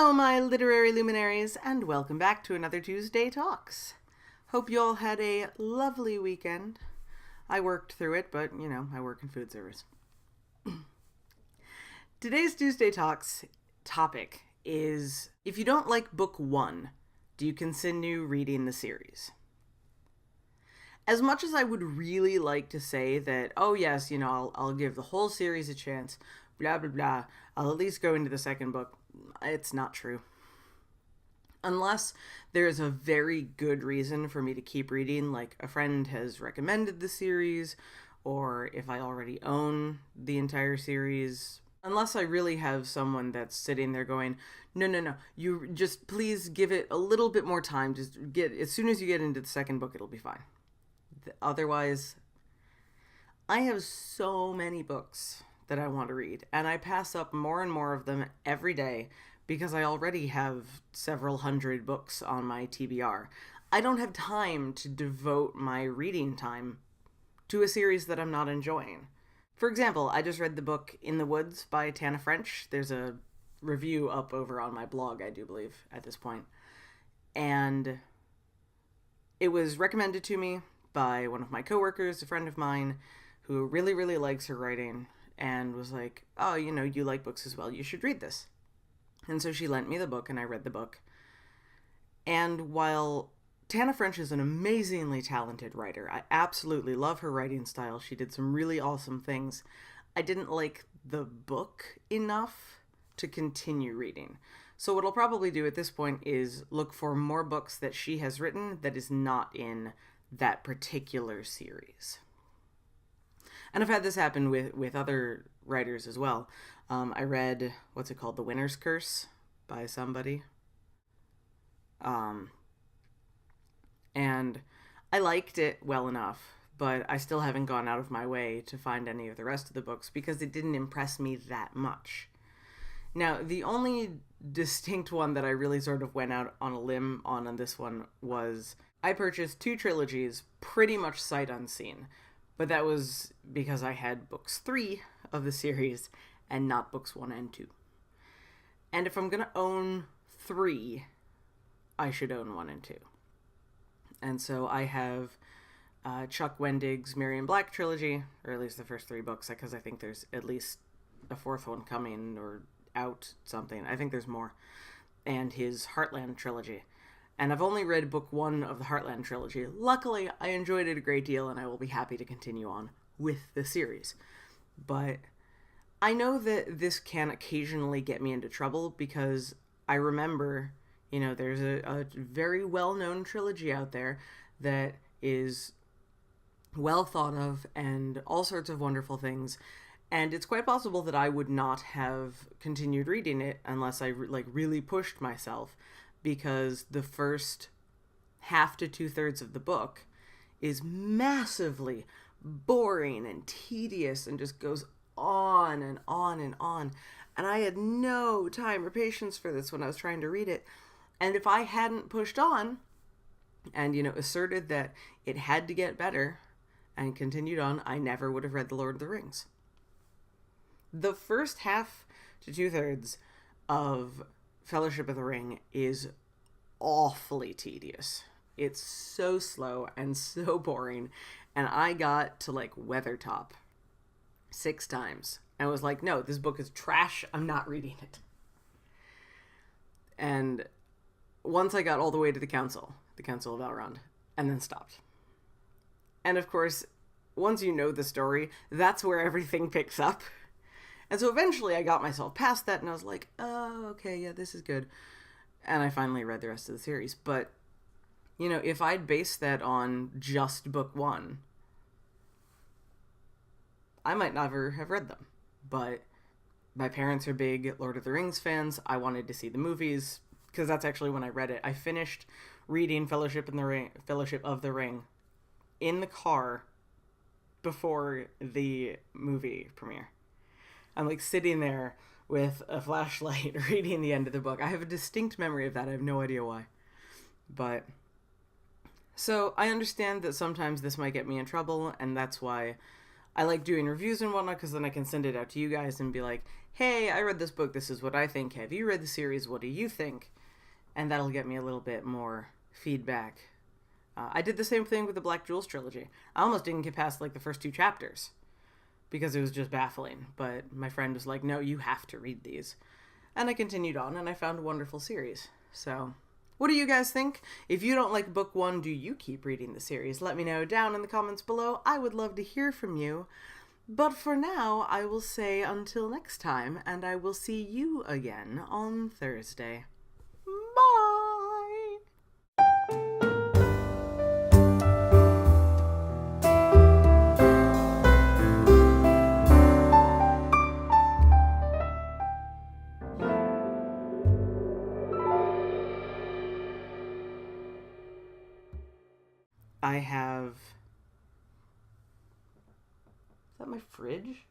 Hello, my literary luminaries, and welcome back to another Tuesday Talks. Hope you all had a lovely weekend. I worked through it, but, I work in food service. Today's Tuesday Talks topic is, if you don't like book one, do you continue reading the series? As much as I would really like to say that, oh yes, I'll give the whole series a chance, blah, blah, blah, I'll at least go into the second book, it's not true. Unless there's a very good reason for me to keep reading, like a friend has recommended the series, or if I already own the entire series. Unless I really have someone that's sitting there going, no, you just please give it a little bit more time. Just as soon as you get into the second book, it'll be fine. Otherwise, I have so many books that I want to read, and I pass up more and more of them every day because I already have several hundred books on my TBR. I don't have time to devote my reading time to a series that I'm not enjoying. For example, I just read the book In the Woods by Tana French. There's a review up over on my blog, I do believe, at this point. And it was recommended to me by one of my coworkers, a friend of mine, who really, really likes her writing, and was like, oh, you like books as well, you should read this. And so she lent me the book, and I read the book. And while Tana French is an amazingly talented writer, I absolutely love her writing style, she did some really awesome things, I didn't like the book enough to continue reading. So what I'll probably do at this point is look for more books that she has written that is not in that particular series. And I've had this happen with other writers as well. I read, what's it called? The Winner's Curse by somebody. And I liked it well enough, but I still haven't gone out of my way to find any of the rest of the books because it didn't impress me that much. Now, the only distinct one that I really sort of went out on a limb on this one was I purchased 2 trilogies pretty much sight unseen. But that was because I had books 3 of the series and not books 1 and 2. And if I'm going to own 3, I should own 1 and 2. And so I have Chuck Wendig's Mary and Black trilogy, or at least the first 3 books, because I think there's at least a 4th one coming or out something. I think there's more. And his Heartland Trilogy. And I've only read book 1 of the Heartland Trilogy. Luckily, I enjoyed it a great deal, and I will be happy to continue on with the series. But I know that this can occasionally get me into trouble because I remember, there's a very well-known trilogy out there that is well thought of and all sorts of wonderful things. And it's quite possible that I would not have continued reading it unless I really pushed myself. Because the first half to 2/3 of the book is massively boring and tedious and just goes on and on and on. And I had no time or patience for this when I was trying to read it. And if I hadn't pushed on and, asserted that it had to get better and continued on, I never would have read The Lord of the Rings. The first half to 2/3 of Fellowship of the Ring is awfully tedious. It's so slow and so boring, and I got to Weathertop 6 times and was like, no, this book is trash, I'm not reading it. And once I got all the way to the Council of Elrond, and then stopped. And of course, once you know the story, that's where everything picks up. And so eventually I got myself past that, and I was like, oh, okay, yeah, this is good. And I finally read the rest of the series. But, if I'd based that on just book 1, I might never have read them. But my parents are big Lord of the Rings fans. I wanted to see the movies, because that's actually when I read it. I finished reading Fellowship of the Ring in the car before the movie premiere. I'm sitting there with a flashlight reading the end of the book. I have a distinct memory of that. I have no idea why. But, so I understand that sometimes this might get me in trouble, and that's why I like doing reviews and whatnot, because then I can send it out to you guys and be like, hey, I read this book, this is what I think. Have you read the series? What do you think? And that'll get me a little bit more feedback. I did the same thing with the Black Jewels trilogy. I almost didn't get past like the first 2 chapters because it was just baffling. But my friend was like, no, you have to read these. And I continued on, and I found a wonderful series. So, what do you guys think? If you don't like book 1, do you keep reading the series? Let me know down in the comments below. I would love to hear from you. But for now, I will say until next time, and I will see you again on Thursday. Bye! I have... Is that my fridge?